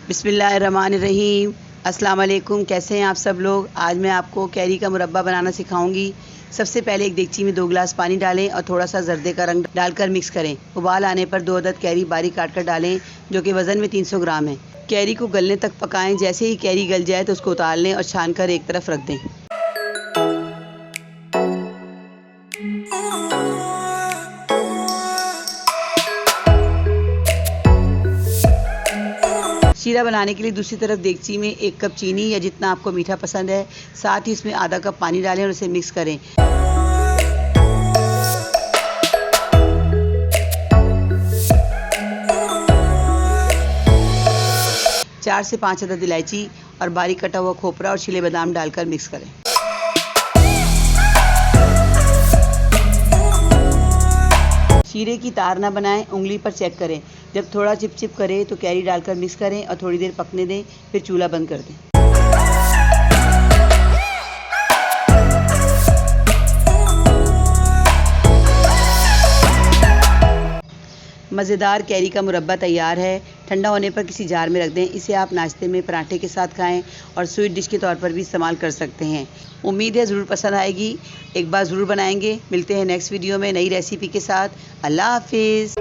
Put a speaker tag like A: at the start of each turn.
A: बिस्मिल्लाहिर्रहमानिर्रहीम। अस्सलाम वालेकुम। कैसे हैं आप सब लोग। आज मैं आपको कैरी का मुरब्बा बनाना सिखाऊंगी। सबसे पहले एक देगची में 2 गिलास पानी डालें और थोड़ा सा जर्दे का रंग डालकर मिक्स करें। उबाल आने पर 2 अदद कैरी बारीक काट कर डालें, जो कि वज़न में 300 ग्राम है। कैरी को गलने तक पकाएं। जैसे ही कैरी गल जाए तो उसको उतार लें और छान कर एक तरफ रख दें। शीरा बनाने के लिए दूसरी तरफ देगची में 1 कप चीनी या जितना आपको मीठा पसंद है, साथ ही इसमें आधा कप पानी डालें और इसे मिक्स करें। 4 से 5 अदद इलायची और बारीक कटा हुआ खोपरा और छिले बादाम डालकर मिक्स करें। शीरे की तार ना बनाएं, उंगली पर चेक करें। जब थोड़ा चिपचिप करे तो कैरी डालकर मिक्स करें और थोड़ी देर पकने दें, फिर चूल्हा बंद कर दें। मज़ेदार कैरी का मुरब्बा तैयार है। ठंडा होने पर किसी जार में रख दें। इसे आप नाश्ते में पराठे के साथ खाएं और स्वीट डिश के तौर पर भी इस्तेमाल कर सकते हैं। उम्मीद है ज़रूर पसंद आएगी। एक बार ज़रूर बनाएंगे। मिलते हैं नेक्स्ट वीडियो में नई रेसिपी के साथ। अल्लाह हाफिज़।